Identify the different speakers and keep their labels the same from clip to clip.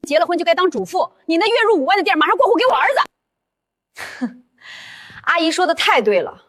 Speaker 1: 结了婚就该当主妇，你那月入5万的店马上过户给我儿子。
Speaker 2: 哼，阿姨说的太对了，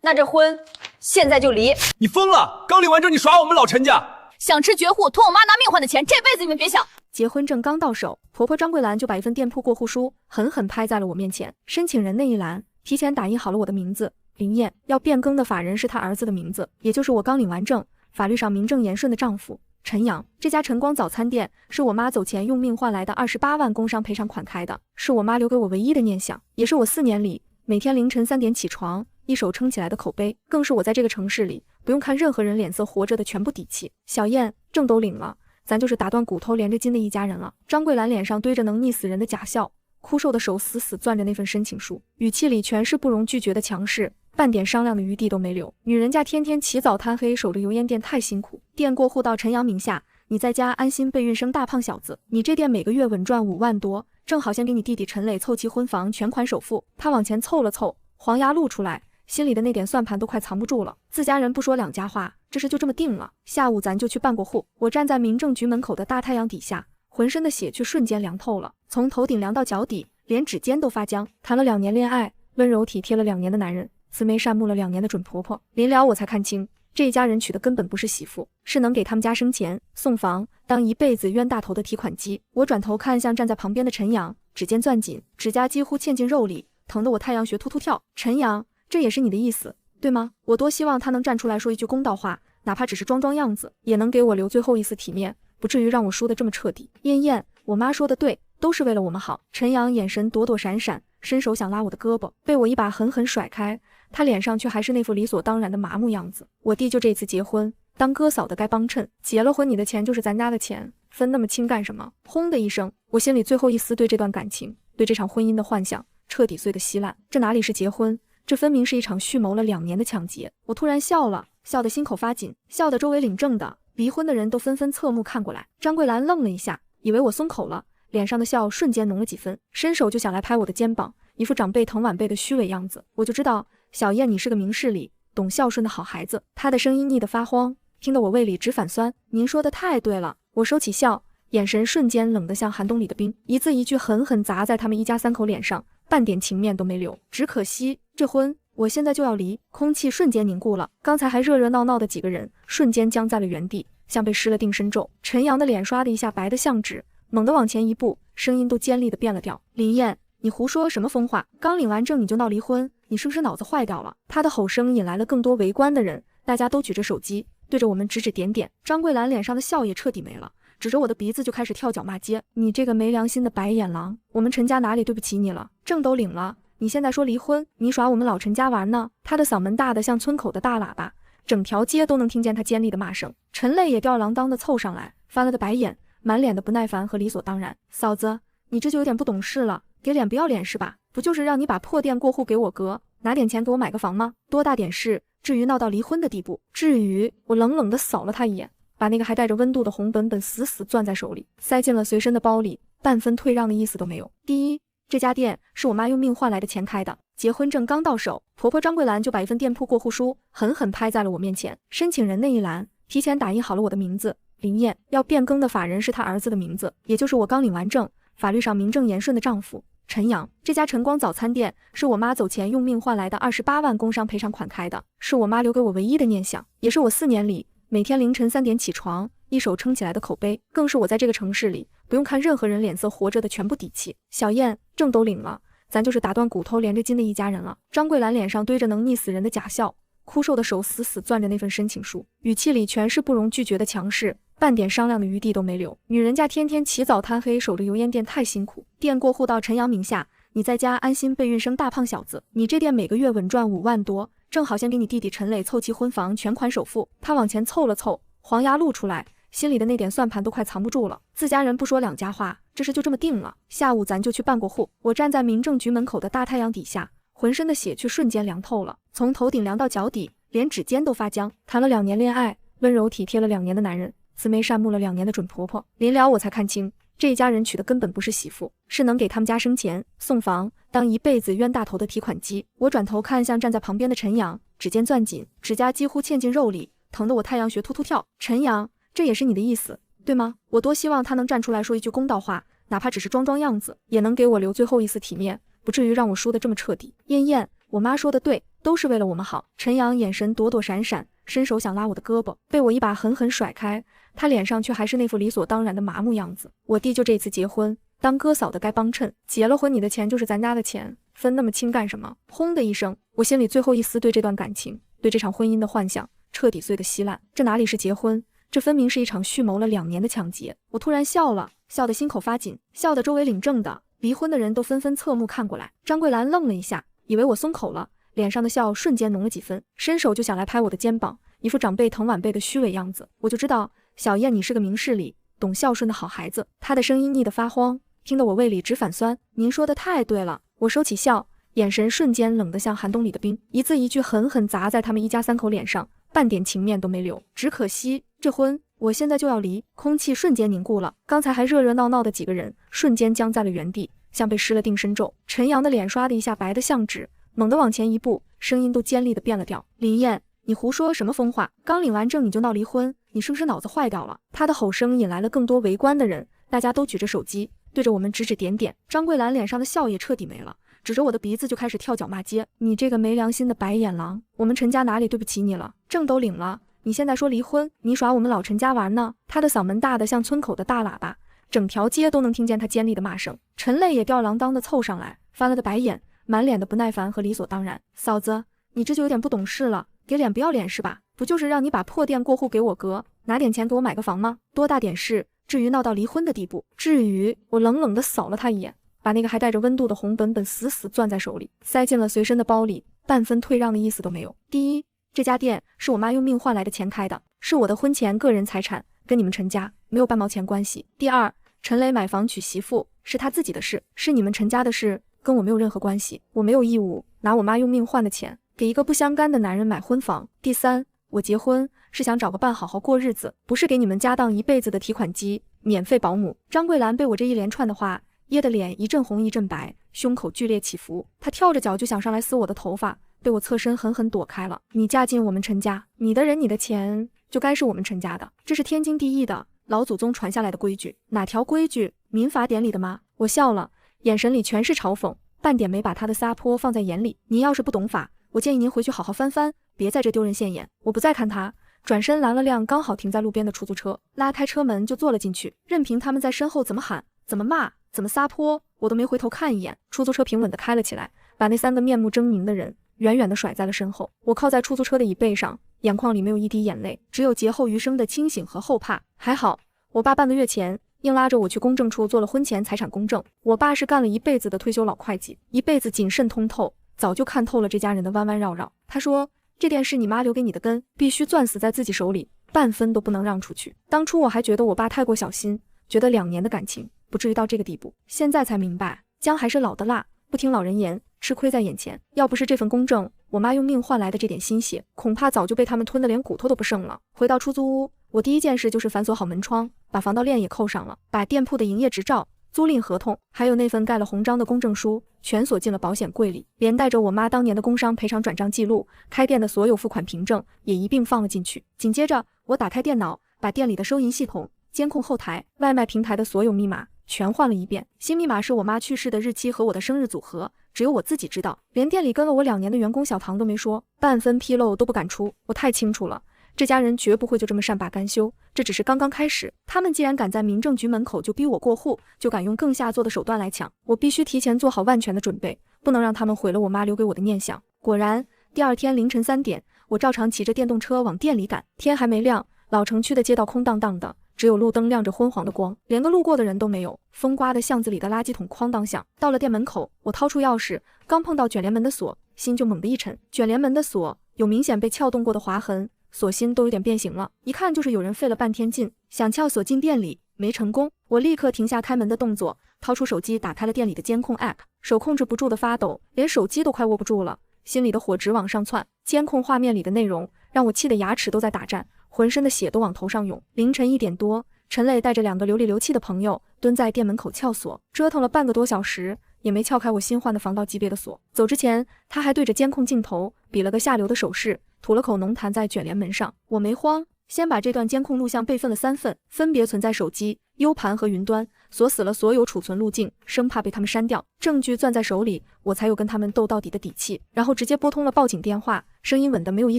Speaker 2: 那这婚现在就离。
Speaker 3: 你疯了！刚领完证你耍我们老陈家？
Speaker 1: 想吃绝户，图我妈拿命换的钱，这辈子你们别想。
Speaker 4: 结婚证刚到手，婆婆张桂兰就把一份店铺过户书狠狠拍在了我面前。申请人那一栏提前打印好了我的名字林燕，要变更的法人是她儿子的名字，也就是我刚领完证，法律上名正言顺的丈夫陈阳。这家晨光早餐店是我妈走前用命换来的28万工伤赔偿款开的，是我妈留给我唯一的念想，也是我4年里每天凌晨3点起床一手撑起来的口碑，更是我在这个城市里不用看任何人脸色活着的全部底气。小燕，证都领了，咱就是打断骨头连着筋的一家人了。张桂兰脸上堆着能溺死人的假笑，枯瘦的手死死攥着那份申请书，语气里全是不容拒绝的强势，半点商量的余地都没留。女人家天天起早贪黑守着油烟店太辛苦，店过户到陈阳名下，你在家安心备孕生大胖小子，你这店每个月稳赚5万多，正好先给你弟弟陈磊凑齐婚房全款首付。他往前凑了凑，黄牙露出来，心里的那点算盘都快藏不住了。自家人不说两家话，这事就这么定了。下午咱就去办过户。我站在民政局门口的大太阳底下，浑身的血却瞬间凉透了，从头顶凉到脚底，连指尖都发僵。谈了2年恋爱，温柔体贴了2年的男人，慈眉善目了2年的准婆婆，临了我才看清，这一家人娶的根本不是媳妇，是能给他们家生钱送房当一辈子冤大头的提款机。我转头看向站在旁边的陈阳，指尖攥紧，指甲几乎嵌进肉里，疼得我太阳穴突突跳。陈阳，这也是你的意思对吗？我多希望他能站出来说一句公道话，哪怕只是装装样子，也能给我留最后一丝体面，不至于让我输得这么彻底。燕燕，我妈说的对，都是为了我们好。陈阳眼神躲躲闪闪，伸手想拉我的胳膊，被我一把狠狠甩开，他脸上却还是那副理所当然的麻木样子。我弟就这次结婚，当哥嫂的该帮衬，结了婚你的钱就是咱家的钱，分那么清干什么？轰的一声，我心里最后一丝对这段感情，对这场婚姻的幻想彻底碎得稀烂。这哪里是结婚，这分明是一场蓄谋了2年的抢劫。我突然笑了，笑得心口发紧，笑得周围领证的离婚的人都纷纷侧目看过来。张桂兰愣了一下，以为我松口了，脸上的笑瞬间浓了几分，伸手就想来拍我的肩膀，一副长辈疼晚辈的虚伪样子。我就知道小燕你是个明事理懂孝顺的好孩子。她的声音腻得发慌，听得我胃里直反酸。您说的太对了。我收起笑，眼神瞬间冷得像寒冬里的冰，一字一句狠狠砸在他们一家3口脸上，半点情面都没留。只可惜这婚我现在就要离。空气瞬间凝固了，刚才还热热闹闹的几个人瞬间僵在了原地，像被施了定身咒。陈阳的脸刷的一下白得像纸，猛地往前一步，声音都尖利的变了调。林燕，你胡说什么疯话？刚领完证你就闹离婚，你是不是脑子坏掉了？他的吼声引来了更多围观的人，大家都举着手机对着我们指指点点。张桂兰脸上的笑也彻底没了，指着我的鼻子就开始跳脚骂街。你这个没良心的白眼狼，我们陈家哪里对不起你了？证都领了，你现在说离婚，你耍我们老陈家玩呢？他的嗓门大得像村口的大喇叭，整条街都能听见他尖利的骂声。陈磊也吊儿郎当的凑上来，翻了个白眼，满脸的不耐烦和理所当然。嫂子，你这就有点不懂事了，给脸不要脸是吧？不就是让你把破店过户给我哥，拿点钱给我买个房吗？多大点事，至于闹到离婚的地步？至于？我冷冷地扫了他一眼，把那个还带着温度的红本本死死攥在手里，塞进了随身的包里，半分退让的意思都没有。第一，这家店是我妈用命换来的钱开的。结婚证刚到手，婆婆张桂兰就把一份店铺过户书狠狠拍在了我面前。申请人那一栏提前打印好了我的名字林燕，要变更的法人是她儿子的名字，也就是我刚领完证，法律上名正言顺的丈夫陈阳。这家晨光早餐店是我妈走前用命换来的28万工伤赔偿款开的，是我妈留给我唯一的念想，也是我4年里每天凌晨3点起床一手撑起来的口碑，更是我在这个城市里不用看任何人脸色活着的全部底气。小燕，证都领了，咱就是打断骨头连着筋的一家人了。张桂兰脸上堆着能溺死人的假笑，枯瘦的手死死攥着那份申请书，语气里全是不容拒绝的强势，半点商量的余地都没留。女人家天天起早贪黑守着油烟店太辛苦，店过户到陈阳名下，你在家安心备孕生大胖小子，你这店每个月稳赚5万多，正好先给你弟弟陈磊凑齐婚房全款首付。他往前凑了凑，黄牙露出来，心里的那点算盘都快藏不住了。自家人不说两家话，这事就这么定了。下午咱就去办过户。我站在民政局门口的大太阳底下，浑身的血却瞬间凉透了，从头顶凉到脚底，连指尖都发僵。谈了2年恋爱，温柔体贴了2年的男人，慈眉善目了2年的准婆婆，临了我才看清，这一家人娶的根本不是媳妇，是能给他们家生钱送房当一辈子冤大头的提款机。我转头看向站在旁边的陈阳，指尖攥紧，指甲几乎嵌进肉里，疼得我太阳穴突突跳。陈阳，这也是你的意思对吗？我多希望他能站出来说一句公道话，哪怕只是装装样子，也能给我留最后一丝体面，不至于让我输得这么彻底。燕燕，我妈说的对，都是为了我们好。陈阳眼神躲躲闪闪，伸手想拉我的胳膊，被我一把狠狠甩开，他脸上却还是那副理所当然的麻木样子。我弟就这次结婚，当哥嫂的该帮衬，结了婚你的钱就是咱家的钱，分那么清干什么？轰的一声，我心里最后一丝对这段感情，对这场婚姻的幻想彻底碎得稀烂。这哪里是结婚，这分明是一场蓄谋了2年的抢劫。我突然笑了，笑得心口发紧，笑得周围领证的离婚的人都纷纷侧目看过来。张桂兰愣了一下，以为我松口了，脸上的笑瞬间浓了几分，伸手就想来拍我的肩膀，一副长辈疼晚辈的虚伪样子。我就知道小燕你是个明事理懂孝顺的好孩子。她的声音腻得发慌，听得我胃里直反酸。您说的太对了。我收起笑，眼神瞬间冷得像寒冬里的冰，一字一句狠狠砸在他们一家3口脸上，半点情面都没留。只可惜这婚我现在就要离。空气瞬间凝固了，刚才还热热闹闹的几个人瞬间僵在了原地，像被施了定身咒。陈阳的脸刷的一下白得像纸，猛地往前一步，声音都尖利的变了调。林燕，你胡说什么疯话？刚领完证你就闹离婚，你是不是脑子坏掉了？他的吼声引来了更多围观的人，大家都举着手机对着我们指指点点。张桂兰脸上的笑也彻底没了，指着我的鼻子就开始跳脚骂街。你这个没良心的白眼狼，我们陈家哪里对不起你了？证都领了，你现在说离婚，你耍我们老陈家玩呢？他的嗓门大得像村口的大喇叭，整条街都能听见他尖利的骂声。陈磊也吊儿郎当的凑上来，翻了个白眼，满脸的不耐烦和理所当然。嫂子，你这就有点不懂事了，给脸不要脸是吧？不就是让你把破店过户给我哥，拿点钱给我买个房吗？多大点事，至于闹到离婚的地步？至于……我冷冷地扫了他一眼，把那个还带着温度的红本本死死攥在手里，塞进了随身的包里，半分退让的意思都没有。第一，这家店是我妈用命换来的钱开的，是我的婚前个人财产，跟你们陈家没有半毛钱关系。第二，陈磊买房娶媳妇是他自己的事，是你们陈家的事，跟我没有任何关系。我没有义务拿我妈用命换的钱给一个不相干的男人买婚房。第三，我结婚是想找个伴好好过日子，不是给你们家当一辈子的提款机、免费保姆。张桂兰被我这一连串的话噎得脸一阵红一阵白，胸口剧烈起伏，她跳着脚就想上来撕我的头发，被我侧身狠狠躲开了。你嫁进我们陈家，你的人你的钱就该是我们陈家的，这是天经地义的，老祖宗传下来的规矩。哪条规矩？民法典里的吗？我笑了，眼神里全是嘲讽，半点没把他的撒泼放在眼里。您要是不懂法，我建议您回去好好翻翻，别在这丢人现眼。我不再看他，转身拦了辆刚好停在路边的出租车，拉开车门就坐了进去，任凭他们在身后怎么喊、怎么骂、怎么撒泼，我都没回头看一眼。出租车平稳地开了起来，把那3个面目狰狞的人远远地甩在了身后。我靠在出租车的椅背上，眼眶里没有一滴眼泪，只有劫后余生的清醒和后怕。还好，我爸半个月前硬拉着我去公证处做了婚前财产公证。我爸是干了一辈子的退休老会计，一辈子谨慎通透，早就看透了这家人的弯弯绕绕。他说，这店是你妈留给你的根，必须攥死在自己手里，半分都不能让出去。当初我还觉得我爸太过小心，觉得2年的感情不至于到这个地步，现在才明白，姜还是老的辣，不听老人言，吃亏在眼前。要不是这份公证，我妈用命换来的这点心血，恐怕早就被他们吞得连骨头都不剩了。回到出租屋，我第一件事就是反锁好门窗，把防盗链也扣上了，把店铺的营业执照、租赁合同，还有那份盖了红章的公证书全锁进了保险柜里，连带着我妈当年的工伤赔偿转账记录、开店的所有付款凭证也一并放了进去。紧接着，我打开电脑，把店里的收银系统、监控后台、外卖平台的所有密码全换了一遍。新密码是我妈去世的日期和我的生日组合，只有我自己知道，连店里跟了我2年的员工小唐都没说，半分纰漏都不敢出。我太清楚了，这家人绝不会就这么善罢甘休，这只是刚刚开始。他们既然敢在民政局门口就逼我过户，就敢用更下作的手段来抢，我必须提前做好万全的准备，不能让他们毁了我妈留给我的念想。果然，第2天凌晨3点，我照常骑着电动车往店里赶。天还没亮，老城区的街道空荡荡的，只有路灯亮着昏黄的光，连个路过的人都没有。风刮的巷子里的垃圾桶哐当响。到了店门口，我掏出钥匙，刚碰到卷帘门的锁，心就猛地一沉。卷帘门的锁有明显被撬动过的划痕，锁芯都有点变形了，一看就是有人费了半天劲，想撬锁进店里，没成功。我立刻停下开门的动作，掏出手机打开了店里的监控 app， 手控制不住的发抖，连手机都快握不住了，心里的火直往上窜。监控画面里的内容让我气得牙齿都在打颤，浑身的血都往头上涌。凌晨1点多，陈磊带着2个流里流气的朋友蹲在店门口撬锁，折腾了半个多小时，也没撬开我新换的防盗级别的锁。走之前，他还对着监控镜头比了个下流的手势，吐了口浓痰在卷帘门上。我没慌，先把这段监控录像备份了3份，分别存在手机、U 盘和云端，锁死了所有储存路径，生怕被他们删掉。证据攥在手里，我才有跟他们斗到底的底气。然后直接拨通了报警电话，声音稳得没有一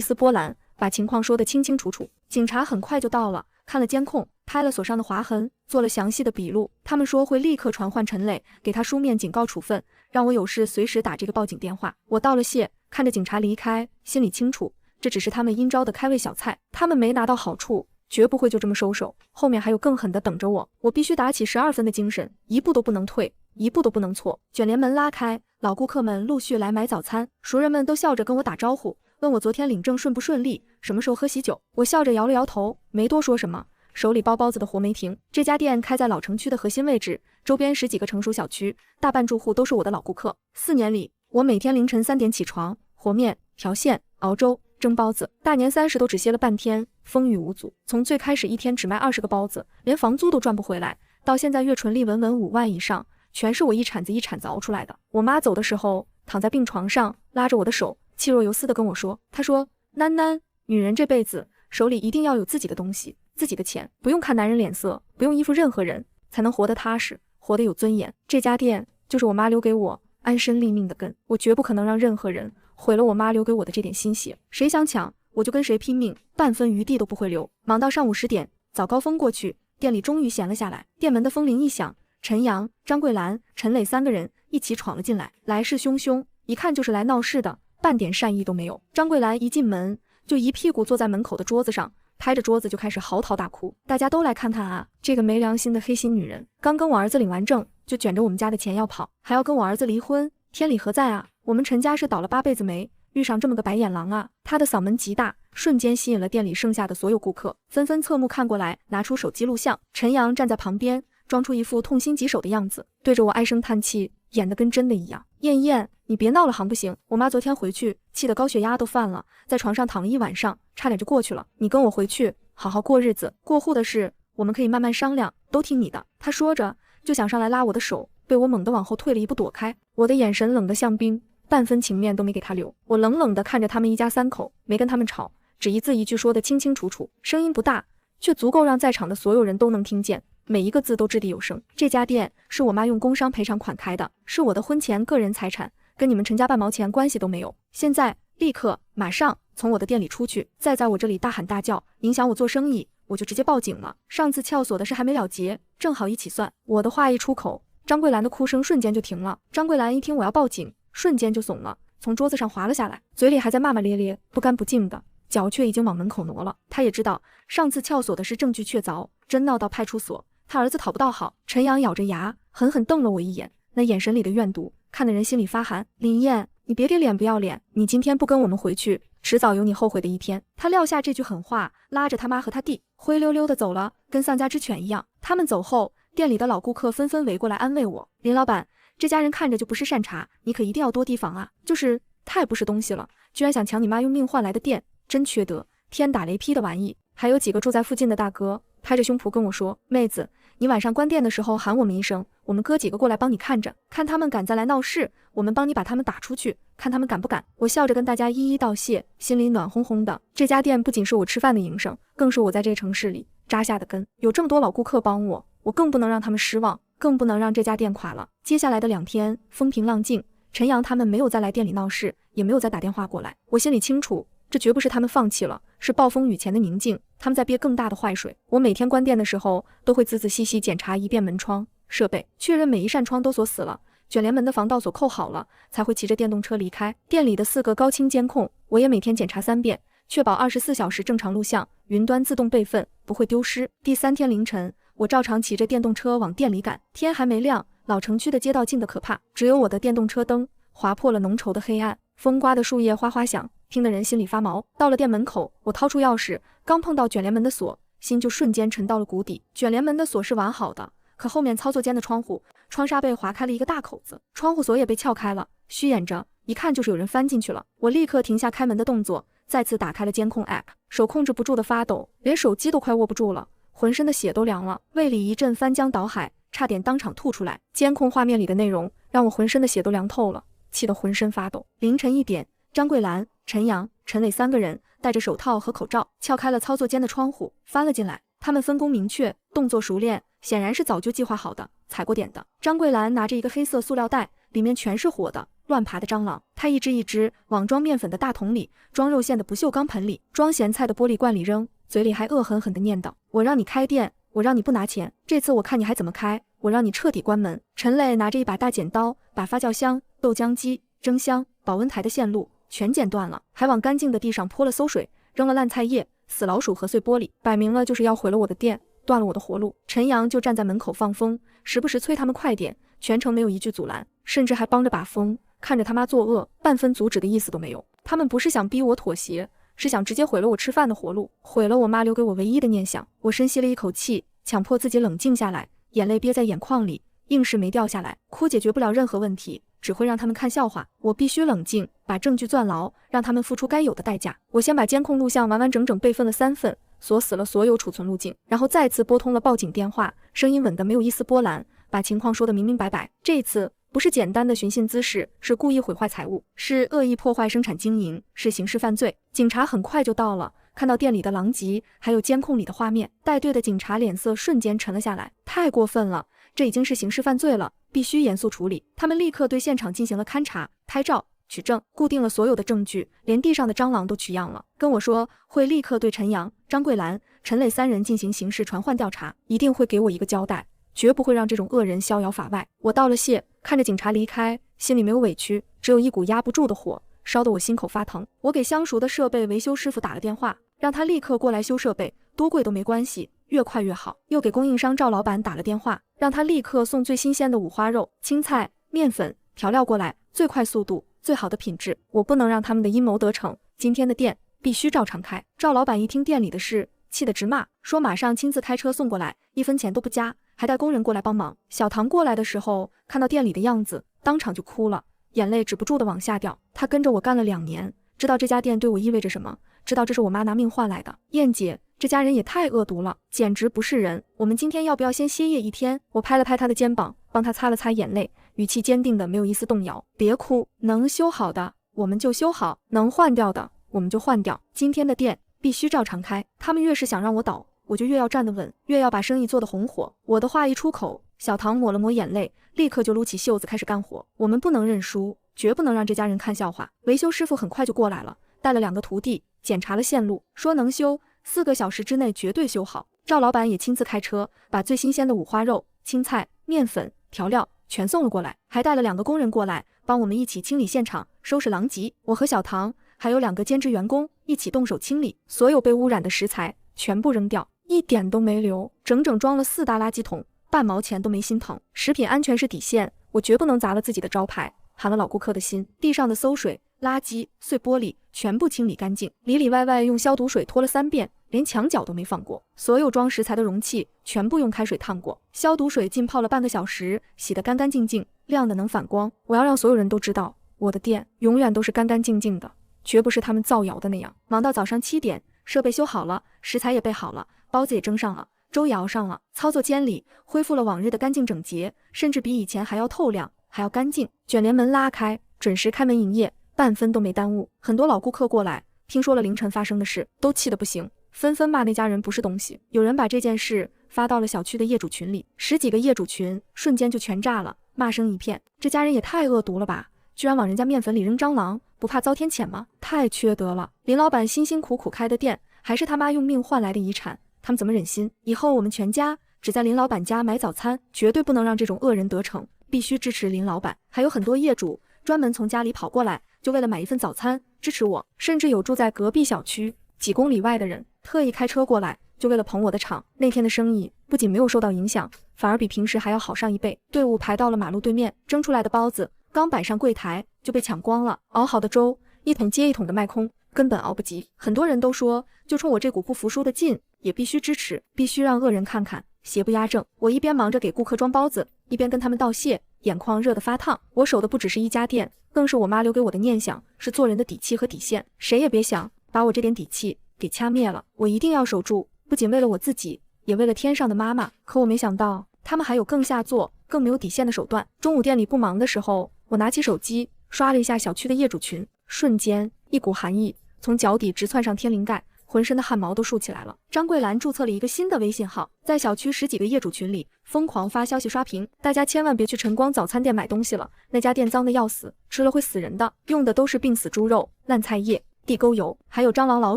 Speaker 4: 丝波澜，把情况说得清清楚楚。警察很快就到了，看了监控，拍了锁上的划痕，做了详细的笔录。他们说会立刻传唤陈磊，给他书面警告处分，让我有事随时打这个报警电话。我道了谢，看着警察离开，心里清楚，这只是他们阴招的开胃小菜，他们没拿到好处，绝不会就这么收手，后面还有更狠的等着我。我必须打起12分的精神，一步都不能退，一步都不能错。卷帘门拉开，老顾客们陆续来买早餐，熟人们都笑着跟我打招呼，问我昨天领证顺不顺利，什么时候喝喜酒。我笑着摇了摇头，没多说什么，手里包包子的活没停。这家店开在老城区的核心位置，周边10几个成熟小区，大半住户都是我的老顾客。4年里，我每天凌晨3点起床，和面、调馅、熬粥、蒸包子，大年30都只歇了半天，风雨无阻。从最开始一天只卖20个包子，连房租都赚不回来，到现在月纯利稳稳5万以上，全是我一铲子一铲子熬出来的。我妈走的时候，躺在病床上，拉着我的手，气若游丝地跟我说，她说，囡囡，女人这辈子手里一定要有自己的东西，自己的钱，不用看男人脸色，不用依附任何人，才能活得踏实，活得有尊严。这家店就是我妈留给我安身立命的根，我绝不可能让任何人毁了我妈留给我的这点心血，谁想抢我就跟谁拼命，半分余地都不会留。忙到上午10点，早高峰过去，店里终于闲了下来。店门的风铃一响，陈阳、张桂兰、陈磊3个人一起闯了进来，来势汹汹，一看就是来闹事的，半点善意都没有。张桂兰一进门就一屁股坐在门口的桌子上，拍着桌子就开始嚎啕大哭。大家都来看看啊，这个没良心的黑心女人，刚跟我儿子领完证，就卷着我们家的钱要跑，还要跟我儿子离婚，天理何在啊？我们陈家是倒了8辈子霉，遇上这么个白眼狼啊！他的嗓门极大，瞬间吸引了店里剩下的所有顾客，纷纷侧目看过来，拿出手机录像。陈阳站在旁边，装出一副痛心疾首的样子，对着我唉声叹气，演得跟真的一样。燕燕，你别闹了行不行？我妈昨天回去，气得高血压都犯了，在床上躺了1晚上，差点就过去了。你跟我回去，好好过日子，过户的事我们可以慢慢商量，都听你的。他说着就想上来拉我的手，被我猛地往后退了一步躲开。我的眼神冷得像冰，半分情面都没给他留。我冷冷地看着他们一家3口，没跟他们吵，只一字一句说得清清楚楚，声音不大，却足够让在场的所有人都能听见，每一个字都掷地有声。这家店是我妈用工伤赔偿款开的，是我的婚前个人财产，跟你们陈家半毛钱关系都没有。现在立刻马上从我的店里出去，再在我这里大喊大叫，影响我做生意，我就直接报警了。上次撬锁的事还没了结，正好一起算。我的话一出口，张桂兰的哭声瞬间就停了。张桂兰一听我要报警，瞬间就怂了，从桌子上滑了下来，嘴里还在骂骂咧咧，不干不净的，脚却已经往门口挪了。他也知道上次撬锁的是证据确凿，真闹到派出所，他儿子讨不到好。陈阳咬着牙，狠狠瞪了我一眼，那眼神里的怨毒看得人心里发寒。林燕，你别给脸不要脸，你今天不跟我们回去，迟早有你后悔的一天。他撂下这句狠话，拉着他妈和他弟灰溜溜的走了，跟丧家之犬一样。他们走后，店里的老顾客纷纷围过来安慰我，林老板，这家人看着就不是善茬，你可一定要多提防啊，就是太不是东西了，居然想抢你妈用命换来的店，真缺德，天打雷劈的玩意。还有几个住在附近的大哥拍着胸脯跟我说，妹子，你晚上关店的时候喊我们一声，我们哥几个过来帮你看着，看他们敢再来闹事，我们帮你把他们打出去，看他们敢不敢。我笑着跟大家一一道谢，心里暖烘烘的。这家店不仅是我吃饭的营生，更是我在这个城市里扎下的根。有这么多老顾客帮我，我更不能让他们失望，更不能让这家店垮了。接下来的2天风平浪静，陈阳他们没有再来店里闹事，也没有再打电话过来。我心里清楚，这绝不是他们放弃了，是暴风雨前的宁静，他们在憋更大的坏水。我每天关店的时候，都会仔仔细细检查一遍门窗设备，确认每一扇窗都锁死了，卷帘门的防盗锁扣好了，才会骑着电动车离开。店里的4个高清监控，我也每天检查3遍，确保24小时正常录像，云端自动备份，不会丢失。第3天凌晨，我照常骑着电动车往店里赶，天还没亮，老城区的街道静得可怕，只有我的电动车灯划破了浓稠的黑暗，风刮的树叶哗哗响，听得人心里发毛。到了店门口，我掏出钥匙，刚碰到卷帘门的锁，心就瞬间沉到了谷底。卷帘门的锁是完好的，可后面操作间的窗户，窗纱被划开了一个大口子，窗户锁也被撬开了，虚掩着，一看就是有人翻进去了。我立刻停下开门的动作，再次打开了监控 app， 手控制不住的发抖，连手机都快握不住了，浑身的血都凉了，胃里一阵翻江倒海，差点当场吐出来。监控画面里的内容让我浑身的血都凉透了，气得浑身发抖。凌晨1点，张桂兰、陈阳、陈磊3个人戴着手套和口罩，撬开了操作间的窗户，翻了进来。他们分工明确，动作熟练，显然是早就计划好的，踩过点的。张桂兰拿着一个黑色塑料袋，里面全是活的乱爬的蟑螂，她一只一只往装面粉的大桶里、装肉馅的不锈钢盆里、装咸菜的玻璃罐里扔，嘴里还恶狠狠地念叨：我让你开店，我让你不拿钱，这次我看你还怎么开，我让你彻底关门。陈磊拿着一把大剪刀，把发酵箱、豆浆机、蒸箱、保温台的线路全剪断了，还往干净的地上泼了馊水，扔了烂菜叶、死老鼠和碎玻璃，摆明了就是要毁了我的店，断了我的活路。陈阳就站在门口放风，时不时催他们快点，全程没有一句阻拦，甚至还帮着把风，看着他妈作恶，半分阻止的意思都没有。他们不是想逼我妥协，是想直接毁了我吃饭的活路，毁了我妈留给我唯一的念想。我深吸了一口气，强迫自己冷静下来，眼泪憋在眼眶里，硬是没掉下来。哭解决不了任何问题，只会让他们看笑话。我必须冷静，把证据攥牢，让他们付出该有的代价。我先把监控录像完完整整备份了3份，锁死了所有储存路径，然后再次拨通了报警电话，声音稳得没有一丝波澜，把情况说得明明白白。这次不是简单的寻衅滋事，是故意毁坏财物，是恶意破坏生产经营，是刑事犯罪。警察很快就到了，看到店里的狼藉，还有监控里的画面，带队的警察脸色瞬间沉了下来。太过分了，这已经是刑事犯罪了，必须严肃处理。他们立刻对现场进行了勘查、拍照、取证，固定了所有的证据，连地上的蟑螂都取样了。跟我说会立刻对陈阳、张桂兰、陈磊3人进行刑事传唤调查，一定会给我一个交代，绝不会让这种恶人逍遥法外。我道了谢，看着警察离开，心里没有委屈，只有一股压不住的火，烧得我心口发疼。我给相熟的设备维修师傅打了电话，让他立刻过来修设备，多贵都没关系，越快越好。又给供应商赵老板打了电话，让他立刻送最新鲜的五花肉、青菜、面粉、调料过来，最快速度，最好的品质。我不能让他们的阴谋得逞，今天的店必须照常开。赵老板一听店里的事，气得直骂，说马上亲自开车送过来，1分钱都不加，还带工人过来帮忙。小唐过来的时候，看到店里的样子，当场就哭了，眼泪止不住的往下掉。他跟着我干了2年，知道这家店对我意味着什么，知道这是我妈拿命换来的。燕姐，这家人也太恶毒了，简直不是人。我们今天要不要先歇业1天？我拍了拍他的肩膀，帮他擦了擦眼泪，语气坚定的没有一丝动摇。别哭，能修好的我们就修好，能换掉的我们就换掉。今天的店必须照常开，他们越是想让我倒，我就越要站得稳，越要把生意做得红火。我的话一出口，小唐抹了抹眼泪，立刻就撸起袖子开始干活。我们不能认输，绝不能让这家人看笑话。维修师傅很快就过来了，带了2个徒弟，检查了线路，说能修，4个小时之内绝对修好。赵老板也亲自开车，把最新鲜的五花肉、青菜、面粉、调料全送了过来，还带了2个工人过来，帮我们一起清理现场，收拾狼藉。我和小唐还有2个兼职员工一起动手清理，所有被污染的食材全部扔掉，一点都没留，整整装了4大垃圾桶，半毛钱都没心疼。食品安全是底线，我绝不能砸了自己的招牌，寒了老顾客的心。地上的馊水、垃圾、碎玻璃全部清理干净，里里外外用消毒水拖了3遍，连墙角都没放过。所有装食材的容器全部用开水烫过，消毒水浸泡了半个小时，洗得干干净净，亮得能反光。我要让所有人都知道，我的店永远都是干干净净的，绝不是他们造谣的那样。忙到早上7点，设备修好了，食材也备好了，包子也蒸上了，粥也熬上了，操作间里恢复了往日的干净整洁，甚至比以前还要透亮，还要干净。卷帘门拉开，准时开门营业，半分都没耽误。很多老顾客过来，听说了凌晨发生的事，都气得不行，纷纷骂那家人不是东西。有人把这件事发到了小区的业主群里，10几个业主群瞬间就全炸了，骂声一片。这家人也太恶毒了吧，居然往人家面粉里扔蟑螂，不怕遭天谴吗？太缺德了。林老板辛辛苦苦开的店，还是他妈用命换来的遗产，他们怎么忍心？以后我们全家只在林老板家买早餐，绝对不能让这种恶人得逞，必须支持林老板。还有很多业主专门从家里跑过来，就为了买一份早餐支持我，甚至有住在隔壁小区几公里外的人特意开车过来，就为了捧我的场。那天的生意不仅没有受到影响，反而比平时还要好上1倍。队伍排到了马路对面，蒸出来的包子刚摆上柜台就被抢光了，熬好的粥1桶接1桶的卖空，根本熬不及。很多人都说，就冲我这股不服输的劲，也必须支持，必须让恶人看看邪不压正。我一边忙着给顾客装包子，一边跟他们道谢，眼眶热得发烫。我守的不只是一家店，更是我妈留给我的念想，是做人的底气和底线。谁也别想把我这点底气给掐灭了，我一定要守住，不仅为了我自己，也为了天上的妈妈。可我没想到，他们还有更下作、更没有底线的手段。中午店里不忙的时候，我拿起手机刷了一下小区的业主群，瞬间一股寒意从脚底直窜上天灵盖，浑身的汗毛都竖起来了。张桂兰注册了一个新的微信号，在小区10几个业主群里疯狂发消息刷屏，大家千万别去晨光早餐店买东西了，那家店脏的要死，吃了会死人的，用的都是病死猪肉、烂菜叶、地沟油，还有蟑螂老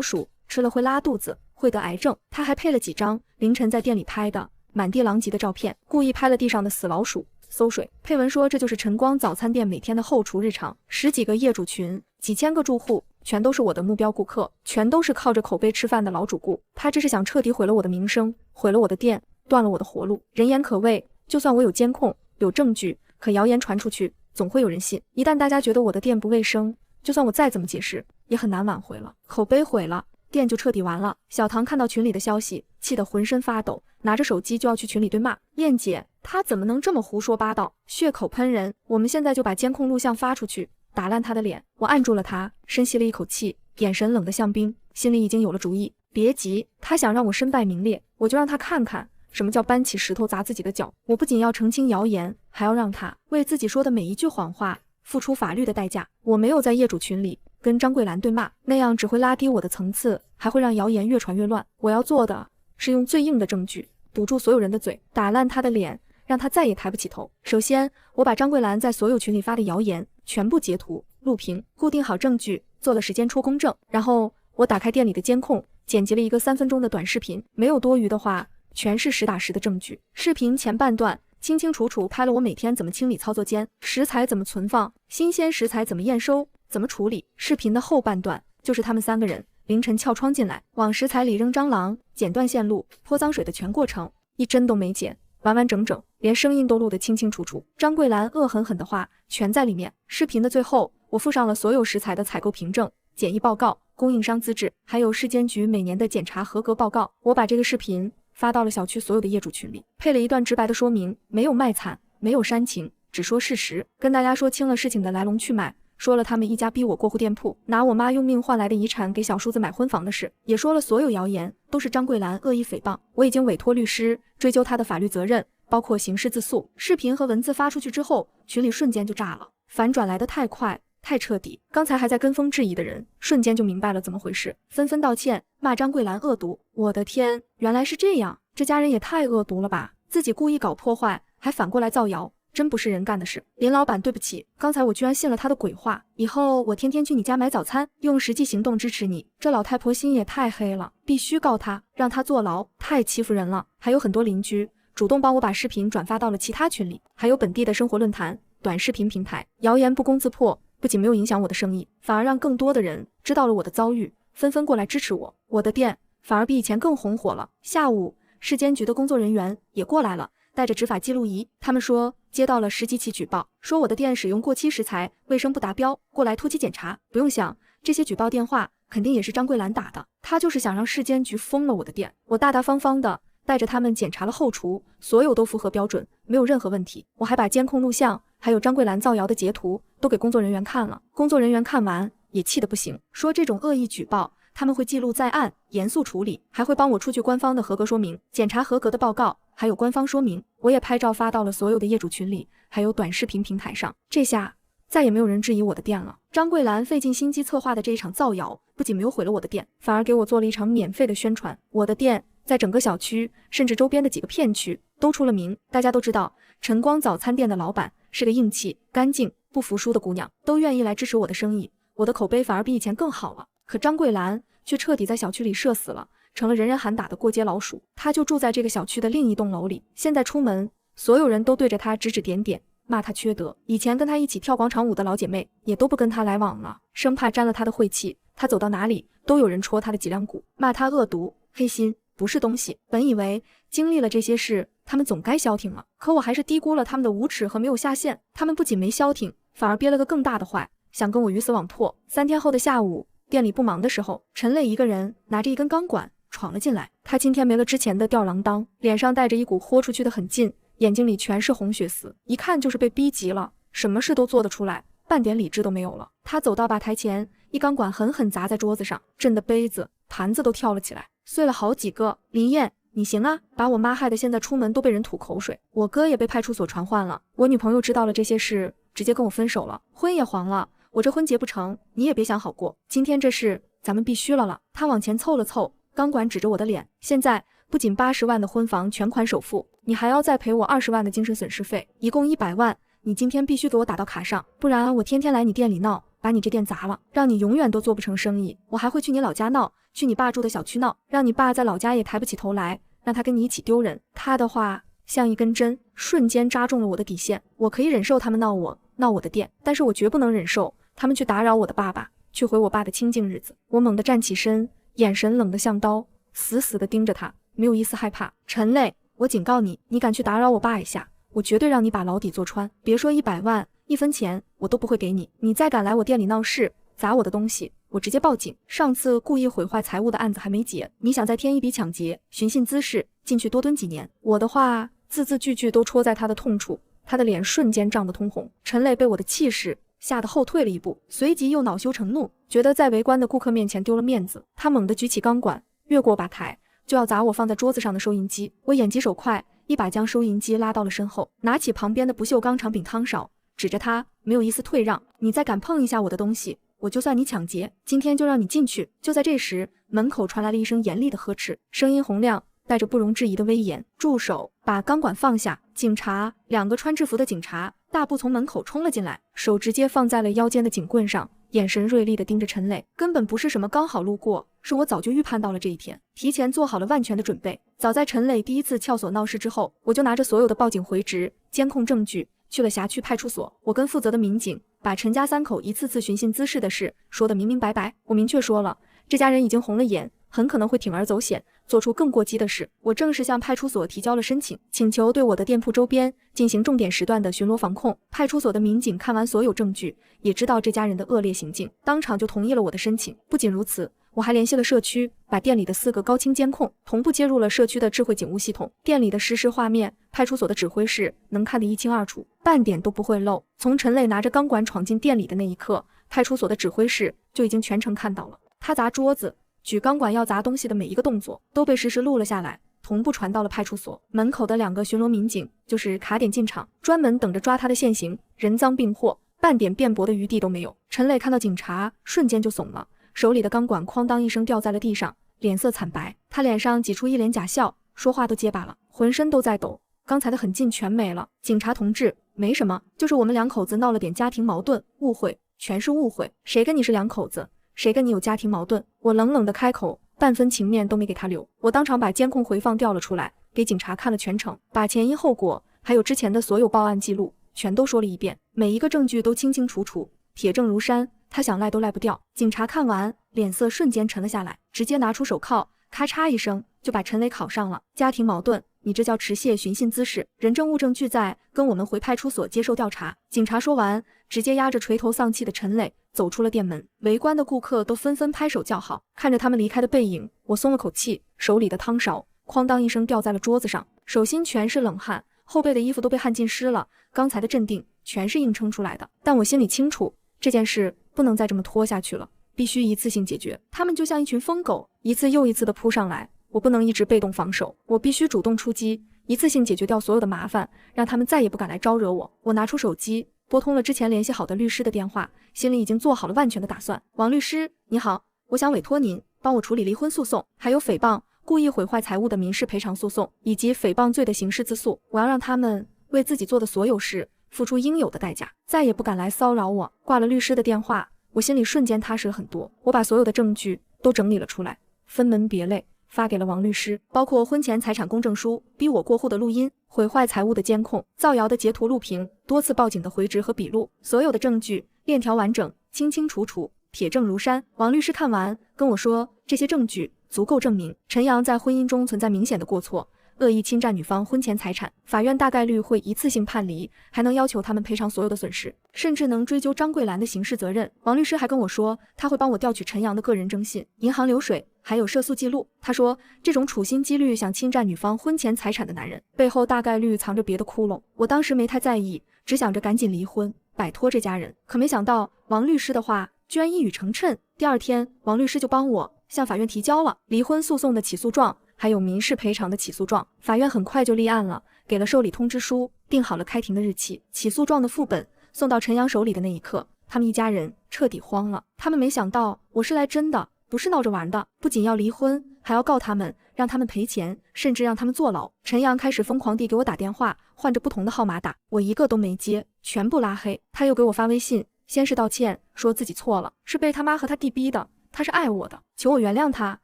Speaker 4: 鼠，吃了会拉肚子，会得癌症。他还配了几张凌晨在店里拍的满地狼藉的照片，故意拍了地上的死老鼠、馊水，配文说这就是晨光早餐店每天的后厨日常。10几个业主群，几千个住户，全都是我的目标顾客，全都是靠着口碑吃饭的老主顾。他这是想彻底毁了我的名声，毁了我的店，断了我的活路。人言可畏，就算我有监控有证据，可谣言传出去总会有人信。一旦大家觉得我的店不卫生，就算我再怎么解释也很难挽回了。口碑毁了，店就彻底完了。小唐看到群里的消息，气得浑身发抖，拿着手机就要去群里对骂。燕姐，他怎么能这么胡说八道，血口喷人？我们现在就把监控录像发出去，打烂他的脸。我按住了他，深吸了一口气，眼神冷得像冰，心里已经有了主意。别急，他想让我身败名裂，我就让他看看什么叫搬起石头砸自己的脚。我不仅要澄清谣言，还要让他为自己说的每一句谎话付出法律的代价。我没有在业主群里跟张桂兰对骂，那样只会拉低我的层次，还会让谣言越传越乱。我要做的是用最硬的证据堵住所有人的嘴，打烂他的脸，让他再也抬不起头。首先，我把张桂兰在所有群里发的谣言全部截图录屏，固定好证据，做了时间戳公证。然后我打开店里的监控，剪辑了一个3分钟的短视频，没有多余的话，全是实打实的证据。视频前半段清清楚楚拍了我每天怎么清理操作间，食材怎么存放，新鲜食材怎么验收，怎么处理。视频的后半段就是他们3个人凌晨撬窗进来，往食材里扔蟑螂、剪断线路、泼脏水的全过程，一帧都没剪，完完整整，连声音都录得清清楚楚。张桂兰恶狠狠的话全在里面。视频的最后，我附上了所有食材的采购凭证、检疫报告、供应商资质，还有市监局每年的检查合格报告。我把这个视频发到了小区所有的业主群里，配了一段直白的说明，没有卖惨，没有煽情，只说事实，跟大家说清了事情的来龙去脉，说了他们一家逼我过户店铺，拿我妈用命换来的遗产给小叔子买婚房的事，也说了所有谣言都是张桂兰恶意诽谤。我已经委托律师追究她的法律责任，包括刑事自诉。视频和文字发出去之后，群里瞬间就炸了，反转来得太快太彻底，刚才还在跟风质疑的人瞬间就明白了怎么回事，纷纷道歉，骂张桂兰恶毒。我的天，原来是这样，这家人也太恶毒了吧，自己故意搞破坏，还反过来造谣，真不是人干的事。林老板，对不起，刚才我居然信了他的鬼话，以后我天天去你家买早餐，用实际行动支持你。这老太婆心也太黑了，必须告她，让她坐牢，太欺负人了。还有很多邻居主动帮我把视频转发到了其他群里，还有本地的生活论坛、短视频平台。谣言不攻自破，不仅没有影响我的生意，反而让更多的人知道了我的遭遇，纷纷过来支持我。我的店反而比以前更红火了。下午，市监局的工作人员也过来了，带着执法记录仪。他们说接到了10几起举报，说我的店使用过期食材，卫生不达标，过来突击检查。不用想，这些举报电话肯定也是张桂兰打的，她就是想让市监局封了我的店。我大大方方的带着他们检查了后厨，所有都符合标准，没有任何问题。我还把监控录像还有张桂兰造谣的截图都给工作人员看了，工作人员看完也气得不行，说这种恶意举报他们会记录在案，严肃处理，还会帮我出具官方的合格说明、检查合格的报告，还有官方说明。我也拍照发到了所有的业主群里，还有短视频平台上。这下再也没有人质疑我的店了。张桂兰费尽心机策划的这一场造谣，不仅没有毁了我的店，反而给我做了一场免费的宣传。我的店在整个小区甚至周边的几个片区都出了名，大家都知道晨光早餐店的老板是个硬气、干净、不服输的姑娘，都愿意来支持我的生意，我的口碑反而比以前更好了。可张桂兰却彻底在小区里社死了，成了人人喊打的过街老鼠。她就住在这个小区的另一栋楼里，现在出门所有人都对着她指指点点，骂她缺德。以前跟她一起跳广场舞的老姐妹也都不跟她来往了，生怕沾了她的晦气。她走到哪里都有人戳她的脊梁骨，骂她恶毒、黑心，不是东西。本以为经历了这些事，他们总该消停了，可我还是低估了他们的无耻和没有下限。他们不仅没消停，反而憋了个更大的坏，想跟我鱼死网破。3天后的下午，店里不忙的时候，陈磊一个人拿着一根钢管闯了进来。他今天没了之前的吊儿郎当，脸上带着一股豁出去的狠劲，眼睛里全是红血丝，一看就是被逼急了，什么事都做得出来，半点理智都没有了。他走到吧台前，一钢管狠狠砸在桌子上，震得杯子、盘子都跳了起来，碎了好几个。林燕，你行啊，把我妈害得现在出门都被人吐口水。我哥也被派出所传唤了，我女朋友知道了这些事，直接跟我分手了，婚也黄了。我这婚结不成，你也别想好过。今天这事咱们必须了。他往前凑了凑，钢管指着我的脸，现在不仅80万的婚房全款首付，你还要再赔我20万的精神损失费，一共100万。你今天必须给我打到卡上，不然我天天来你店里闹，把你这店砸了，让你永远都做不成生意。我还会去你老家闹，去你爸住的小区闹，让你爸在老家也抬不起头来，让他跟你一起丢人。他的话像一根针，瞬间扎中了我的底线。我可以忍受他们闹我的店，但是我绝不能忍受他们去打扰我的爸爸，去毁我爸的清静日子。我猛地站起身，眼神冷得像刀，死死地盯着他，没有一丝害怕。陈磊，我警告你，你敢去打扰我爸一下，我绝对让你把牢底坐穿。别说100万，1分钱我都不会给你。你再敢来我店里闹事，砸我的东西，我直接报警。上次故意毁坏财物的案子还没结，你想再添一笔抢劫、寻衅滋事，进去多蹲几年。我的话字字句句都戳在他的痛处，他的脸瞬间涨得通红。陈磊被我的气势吓得后退了一步，随即又恼羞成怒，觉得在围观的顾客面前丢了面子，他猛地举起钢管，越过吧台，就要砸我放在桌子上的收银机。我眼疾手快，一把将收银机拉到了身后，拿起旁边的不锈钢长柄汤勺，指着他，没有一丝退让。你再敢碰一下我的东西，我就算你抢劫，今天就让你进去。就在这时，门口传来了一声严厉的呵斥，声音洪亮，带着不容置疑的威严。住手！把钢管放下！警察！2个穿制服的警察大步从门口冲了进来，手直接放在了腰间的警棍上，眼神锐利地盯着陈磊。根本不是什么刚好路过，是我早就预判到了这一天，提前做好了万全的准备。早在陈磊第一次撬锁闹事之后，我就拿着所有的报警回执、监控证据去了辖区派出所。我跟负责的民警把陈家3口一次次寻衅滋事的事说得明明白白。我明确说了，这家人已经红了眼，很可能会铤而走险，做出更过激的事。我正式向派出所提交了申请，请求对我的店铺周边进行重点时段的巡逻防控。派出所的民警看完所有证据，也知道这家人的恶劣行径，当场就同意了我的申请。不仅如此，我还联系了社区，把店里的4个高清监控同步接入了社区的智慧警务系统，店里的实时画面，派出所的指挥室能看得一清二楚，半点都不会漏。从陈磊拿着钢管闯进店里的那一刻，派出所的指挥室就已经全程看到了。他砸桌子、举钢管要砸东西的每一个动作都被实时录了下来，同步传到了派出所。门口的2个巡逻民警就是卡点进场，专门等着抓他的现行，人赃并获，半点辩驳的余地都没有。陈磊看到警察，瞬间就怂了，手里的钢管哐当一声掉在了地上，脸色惨白，他脸上挤出一脸假笑，说话都结巴了，浑身都在抖，刚才的狠劲全没了。警察同志，没什么，就是我们2口子闹了点家庭矛盾，误会，全是误会。谁跟你是2口子？谁跟你有家庭矛盾？我冷冷的开口，半分情面都没给他留。我当场把监控回放调了出来，给警察看了全程，把前因后果还有之前的所有报案记录全都说了一遍，每一个证据都清清楚楚，铁证如山，他想赖都赖不掉。警察看完，脸色瞬间沉了下来，直接拿出手铐，咔嚓一声就把陈磊铐上了。家庭矛盾，你这叫持械寻衅滋事，人证物证俱在，跟我们回派出所接受调查。警察说完，直接压着垂头丧气的陈磊走出了店门。围观的顾客都纷纷拍手叫好，看着他们离开的背影，我松了口气，手里的汤勺哐当一声掉在了桌子上，手心全是冷汗，后背的衣服都被汗浸湿了。刚才的镇定全是硬撑出来的，但我心里清楚，这件事不能再这么拖下去了，必须一次性解决。他们就像一群疯狗，一次又一次的扑上来，我不能一直被动防守，我必须主动出击，一次性解决掉所有的麻烦，让他们再也不敢来招惹我。我拿出手机，拨通了之前联系好的律师的电话，心里已经做好了万全的打算。王律师，你好，我想委托您帮我处理离婚诉讼，还有诽谤、故意毁坏财物的民事赔偿诉讼，以及诽谤罪的刑事自诉。我要让他们为自己做的所有事付出应有的代价，再也不敢来骚扰我。挂了律师的电话，我心里瞬间踏实了很多。我把所有的证据都整理了出来，分门别类发给了王律师，包括婚前财产公证书、逼我过户的录音、毁坏财物的监控、造谣的截图录屏、多次报警的回执和笔录，所有的证据链条完整，清清楚楚，铁证如山。王律师看完跟我说，这些证据足够证明陈阳在婚姻中存在明显的过错，恶意侵占女方婚前财产，法院大概率会一次性判离，还能要求他们赔偿所有的损失，甚至能追究张桂兰的刑事责任。王律师还跟我说，他会帮我调取陈阳的个人征信、银行流水，还有涉诉记录。他说，这种处心积虑想侵占女方婚前财产的男人，背后大概率藏着别的窟窿。我当时没太在意，只想着赶紧离婚，摆脱这家人。可没想到，王律师的话居然一语成谶。第二天，王律师就帮我向法院提交了离婚诉讼的起诉状，还有民事赔偿的起诉状。法院很快就立案了，给了受理通知书，定好了开庭的日期。起诉状的副本送到陈阳手里的那一刻，他们一家人彻底慌了。他们没想到我是来真的，不是闹着玩的，不仅要离婚，还要告他们，让他们赔钱，甚至让他们坐牢。陈阳开始疯狂地给我打电话，换着不同的号码打，我一个都没接，全部拉黑。他又给我发微信，先是道歉，说自己错了，是被他妈和他弟逼的，他是爱我的，求我原谅他，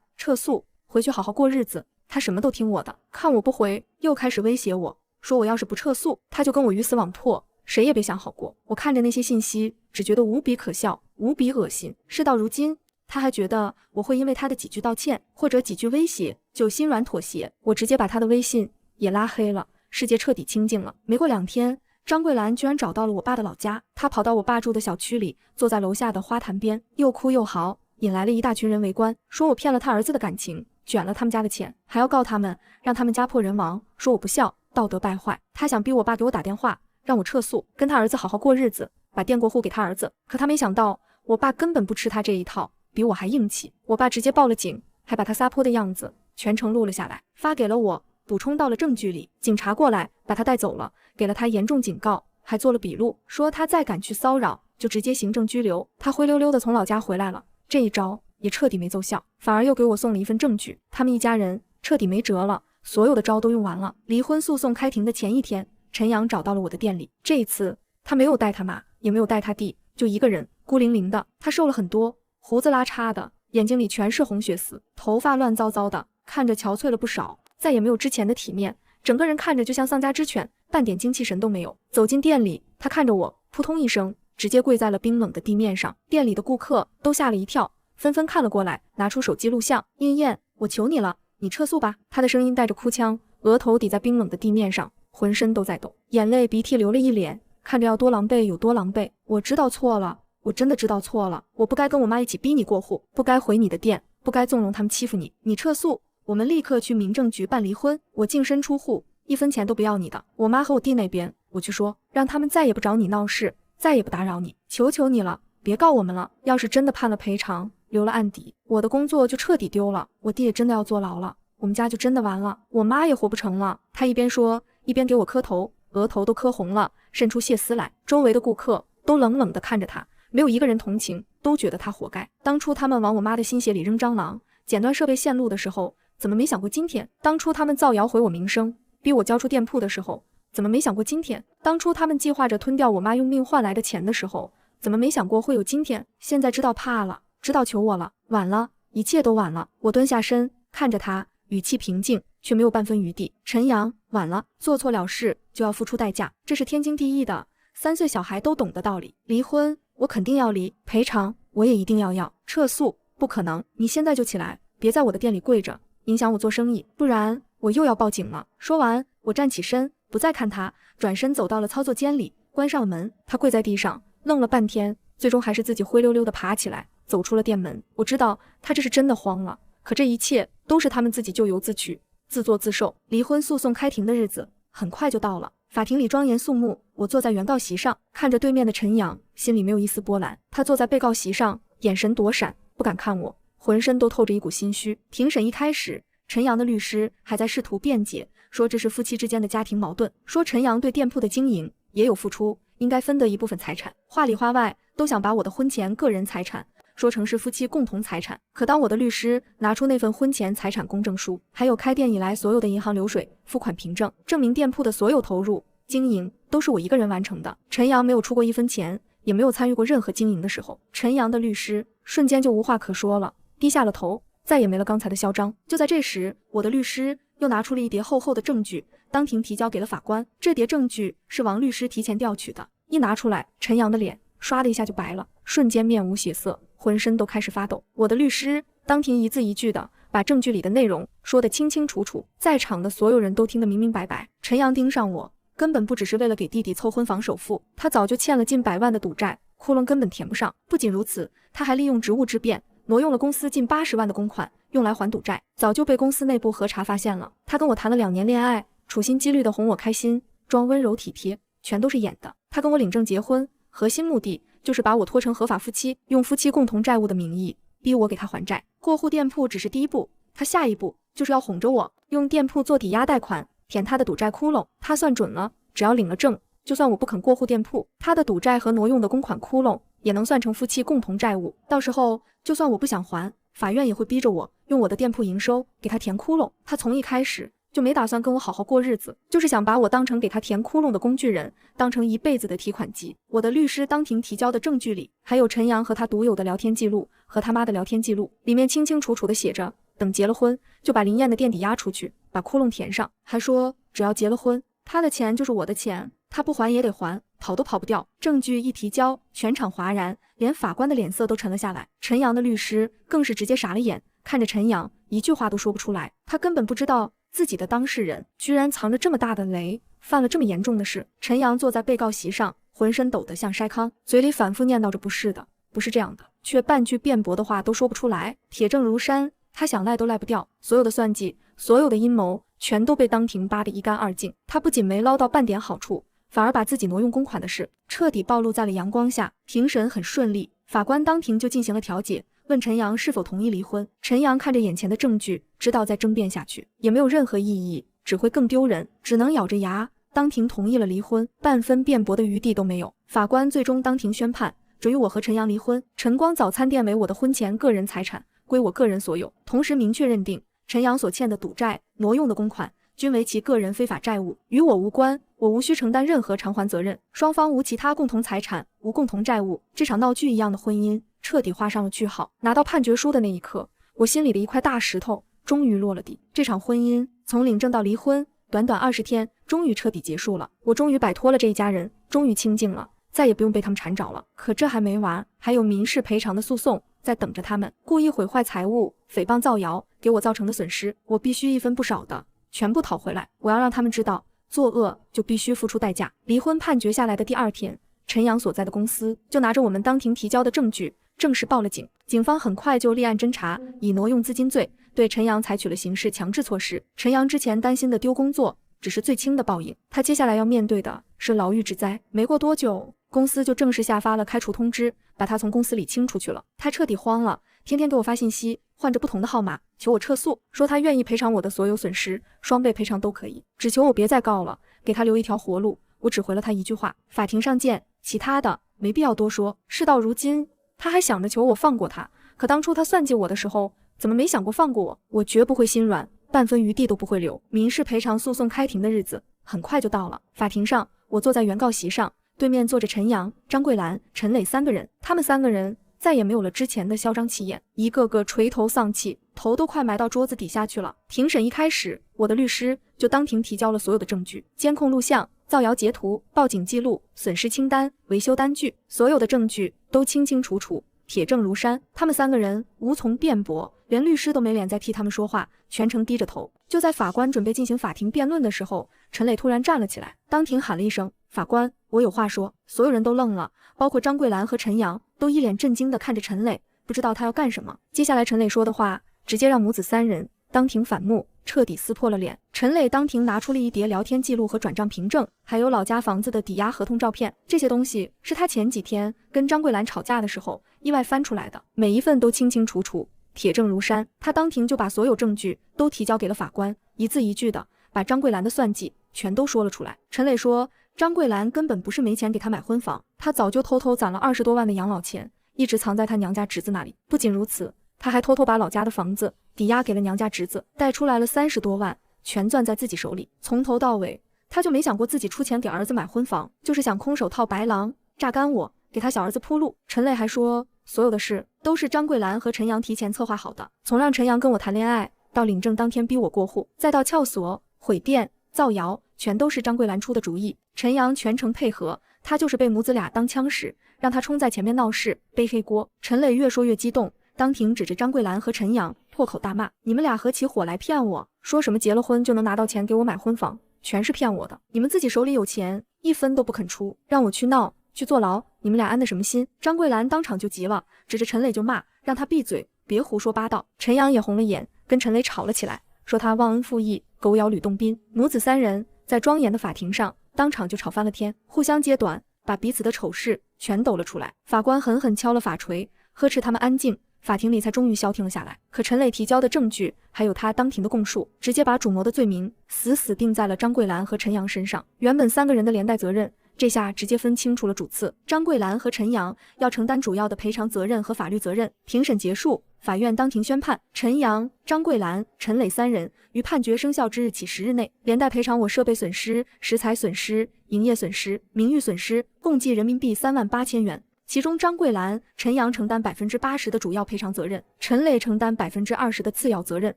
Speaker 4: 撤诉，回去好好过日子。他什么都听我的，看我不回，又开始威胁我，说我要是不撤诉，他就跟我鱼死网破，谁也别想好过。我看着那些信息，只觉得无比可笑，无比恶心。事到如今，他还觉得我会因为他的几句道歉或者几句威胁就心软妥协，我直接把他的微信也拉黑了，世界彻底清静了。没过2天，张桂兰居然找到了我爸的老家，她跑到我爸住的小区里，坐在楼下的花坛边，又哭又嚎，引来了一大群人围观，说我骗了他儿子的感情，卷了他们家的钱，还要告他们，让他们家破人亡，说我不孝，道德败坏。他想逼我爸给我打电话，让我撤诉，跟他儿子好好过日子，把店过户给他儿子。可他没想到，我爸根本不吃他这一套，比我还硬气。我爸直接报了警，还把他撒泼的样子全程录了下来，发给了我，补充到了证据里。警察过来把他带走了，给了他严重警告，还做了笔录，说他再敢去骚扰，就直接行政拘留。他灰溜溜的从老家回来了，这一招也彻底没奏效，反而又给我送了一份证据。他们一家人彻底没辙了，所有的招都用完了。离婚诉讼开庭的前一天，陈阳找到了我的店里，这一次他没有带他妈，也没有带他弟，就一个人，孤零零的。他瘦了很多，胡子拉碴的，眼睛里全是红血丝，头发乱糟糟的，看着憔悴了不少，再也没有之前的体面，整个人看着就像丧家之犬，半点精气神都没有。走进店里，他看着我，扑通一声直接跪在了冰冷的地面上。店里的顾客都吓了一跳，纷纷看了过来，拿出手机录像。燕燕，我求你了，你撤诉吧。他的声音带着哭腔，额头抵在冰冷的地面上，浑身都在抖，眼泪鼻涕流了一脸，看着要多狼狈有多狼狈。我知道错了，我真的知道错了，我不该跟我妈一起逼你过户，不该回你的店，不该纵容他们欺负你。你撤诉，我们立刻去民政局办离婚，我净身出户，1分钱都不要你的。我妈和我弟那边，我去说，让他们再也不找你闹事，再也不打扰你，求求你了，别告我们了。要是真的判了赔偿，留了案底，我的工作就彻底丢了，我弟也真的要坐牢了，我们家就真的完了，我妈也活不成了。他一边说，一边给我磕头，额头都磕红了，渗出血丝来。周围的顾客都冷冷地看着他，没有一个人同情，都觉得他活该。当初他们往我妈的心血里扔蟑螂，剪断设备线路的时候，怎么没想过今天？当初他们造谣毁我名声，逼我交出店铺的时候，怎么没想过今天？当初他们计划着吞掉我妈用命换来的钱的时候，怎么没想过会有今天？现在知道怕了，知道求我了，晚了，一切都晚了。我蹲下身看着他，语气平静，却没有半分余地。陈阳，晚了，做错了事就要付出代价，这是天经地义的，3岁小孩都懂的道理。离婚我肯定要离，赔偿我也一定要，撤诉不可能。你现在就起来，别在我的店里跪着，影响我做生意，不然我又要报警了。说完，我站起身，不再看他，转身走到了操作间里，关上了门。他跪在地上，愣了半天，最终还是自己灰溜溜地爬起来，走出了店门。我知道他这是真的慌了，可这一切都是他们自己咎由自取，自作自受。离婚诉讼开庭的日子很快就到了，法庭里庄严肃穆，我坐在原告席上，看着对面的陈阳，心里没有一丝波澜。他坐在被告席上，眼神躲闪，不敢看我，浑身都透着一股心虚。庭审一开始，陈阳的律师还在试图辩解，说这是夫妻之间的家庭矛盾，说陈阳对店铺的经营也有付出，应该分得一部分财产，话里话外都想把我的婚前个人财产说成是夫妻共同财产。可当我的律师拿出那份婚前财产公证书，还有开店以来所有的银行流水、付款凭证，证明店铺的所有投入经营都是我一个人完成的，陈阳没有出过1分钱，也没有参与过任何经营的时候，陈阳的律师瞬间就无话可说了，低下了头，再也没了刚才的嚣张。就在这时，我的律师又拿出了一叠厚厚的证据，当庭提交给了法官。这叠证据是王律师提前调取的，一拿出来，陈阳的脸唰的一下就白了，瞬间面无血色，浑身都开始发抖。我的律师当庭一字一句的把证据里的内容说得清清楚楚，在场的所有人都听得明明白白。陈阳盯上我，根本不只是为了给弟弟凑婚房首付，他早就欠了近100万的赌债，窟窿根本填不上。不仅如此，他还利用职务之便挪用了公司近80万的公款，用来还赌债，早就被公司内部核查发现了。他跟我谈了2年恋爱，处心积虑的哄我开心，装温柔体贴，全都是演的。他跟我领证结婚，核心目的就是把我拖成合法夫妻，用夫妻共同债务的名义逼我给他还债。过户店铺只是第一步，他下一步就是要哄着我，用店铺做抵押贷款，填他的赌债窟窿。他算准了，只要领了证，就算我不肯过户店铺，他的赌债和挪用的公款窟窿也能算成夫妻共同债务。到时候就算我不想还，法院也会逼着我用我的店铺营收给他填窟窿。他从一开始就没打算跟我好好过日子，就是想把我当成给他填窟窿的工具人，当成一辈子的提款机。我的律师当庭提交的证据里，还有陈阳和他独有的聊天记录和他妈的聊天记录，里面清清楚楚的写着，等结了婚就把林燕的店底押出去，把窟窿填上，还说只要结了婚，他的钱就是我的钱，他不还也得还，跑都跑不掉。证据一提交，全场哗然，连法官的脸色都沉了下来。陈阳的律师更是直接傻了眼，看着陈阳，一句话都说不出来。他根本不知道自己的当事人居然藏着这么大的雷，犯了这么严重的事。陈阳坐在被告席上，浑身抖得像筛糠，嘴里反复念叨着不是的，不是这样的，却半句辩驳的话都说不出来。铁证如山，他想赖都赖不掉，所有的算计，所有的阴谋，全都被当庭扒得一干二净。他不仅没捞到半点好处，反而把自己挪用公款的事彻底暴露在了阳光下。庭审很顺利，法官当庭就进行了调解，问陈阳是否同意离婚。陈阳看着眼前的证据，知道再争辩下去也没有任何意义，只会更丢人，只能咬着牙当庭同意了离婚，半分辩驳的余地都没有。法官最终当庭宣判，准予我和陈阳离婚，晨光早餐店为我的婚前个人财产，归我个人所有，同时明确认定陈阳所欠的赌债、挪用的公款均为其个人非法债务，与我无关，我无需承担任何偿还责任，双方无其他共同财产，无共同债务。这场闹剧一样的婚姻彻底画上了句号。拿到判决书的那一刻，我心里的一块大石头终于落了地。这场婚姻从领证到离婚，短短20天，终于彻底结束了。我终于摆脱了这一家人，终于清静了，再也不用被他们缠着了。可这还没完，还有民事赔偿的诉讼在等着他们。故意毁坏财物、诽谤造谣给我造成的损失，我必须一分不少的全部讨回来。我要让他们知道，作恶就必须付出代价。离婚判决下来的第2天，陈阳所在的公司就拿着我们当庭提交的证据正式报了警。警方很快就立案侦查，以挪用资金罪对陈阳采取了刑事强制措施。陈阳之前担心的丢工作只是最轻的报应，他接下来要面对的是牢狱之灾。没过多久，公司就正式下发了开除通知，把他从公司里清出去了。他彻底慌了，天天给我发信息，换着不同的号码求我撤诉，说他愿意赔偿我的所有损失，双倍赔偿都可以，只求我别再告了，给他留一条活路。我只回了他一句话：法庭上见，其他的没必要多说。事到如今，他还想着求我放过他，可当初他算计我的时候，怎么没想过放过我？我绝不会心软，半分余地都不会留。民事赔偿诉讼开庭的日子很快就到了。法庭上，我坐在原告席上，对面坐着陈阳、张桂兰、陈磊3个人。他们3个人再也没有了之前的嚣张气焰，一个个垂头丧气，头都快埋到桌子底下去了。庭审一开始，我的律师就当庭提交了所有的证据，监控录像、造谣截图、报警记录、损失清单、维修单据，所有的证据都清清楚楚，铁证如山。他们3个人无从辩驳，连律师都没脸再替他们说话，全程低着头。就在法官准备进行法庭辩论的时候，陈磊突然站了起来，当庭喊了一声：法官，我有话说。所有人都愣了，包括张桂兰和陈阳都一脸震惊地看着陈磊，不知道他要干什么。接下来陈磊说的话直接让母子3人当庭反目，彻底撕破了脸。陈磊当庭拿出了一叠聊天记录和转账凭证，还有老家房子的抵押合同照片，这些东西是他前几天跟张桂兰吵架的时候意外翻出来的，每一份都清清楚楚，铁证如山。他当庭就把所有证据都提交给了法官，一字一句的把张桂兰的算计全都说了出来。陈磊说，张桂兰根本不是没钱给他买婚房，他早就偷偷攒了20多万的养老钱，一直藏在他娘家侄子那里。不仅如此，他还偷偷把老家的房子抵押给了娘家侄子，贷出来了30多万，全攥在自己手里。从头到尾，他就没想过自己出钱给儿子买婚房，就是想空手套白狼，榨干我，给他小儿子铺路。陈磊还说，所有的事都是张桂兰和陈阳提前策划好的，从让陈阳跟我谈恋爱，到领证当天逼我过户，再到撬锁、毁店、造谣，全都是张桂兰出的主意。陈阳全程配合，他就是被母子俩当枪使，让他冲在前面闹事，背黑锅。陈磊越说越激动，当庭指着张桂兰和陈阳破口大骂：你们俩合起伙来骗我，说什么结了婚就能拿到钱给我买婚房，全是骗我的。你们自己手里有钱，一分都不肯出，让我去闹去坐牢，你们俩安的什么心？张桂兰当场就急了，指着陈磊就骂，让他闭嘴，别胡说八道。陈阳也红了眼，跟陈磊吵了起来，说他忘恩负义，狗咬吕洞宾。母子3人在庄严的法庭上当场就吵翻了天，互相揭短，把彼此的丑事全抖了出来。法官狠狠敲了法锤，呵斥他们安静，法庭里才终于消停了下来。可陈磊提交的证据还有他当庭的供述，直接把主谋的罪名死死定在了张桂兰和陈阳身上。原本3个人的连带责任这下直接分清楚了主次，张桂兰和陈阳要承担主要的赔偿责任和法律责任。庭审结束，法院当庭宣判，陈阳、张桂兰、陈磊三人于判决生效之日起10日内，连带赔偿我设备损失、食材损失、营业损失、名誉损失，共计人民币38000元。其中张桂兰、陈阳承担80%的主要赔偿责任，陈磊承担20%的次要责任。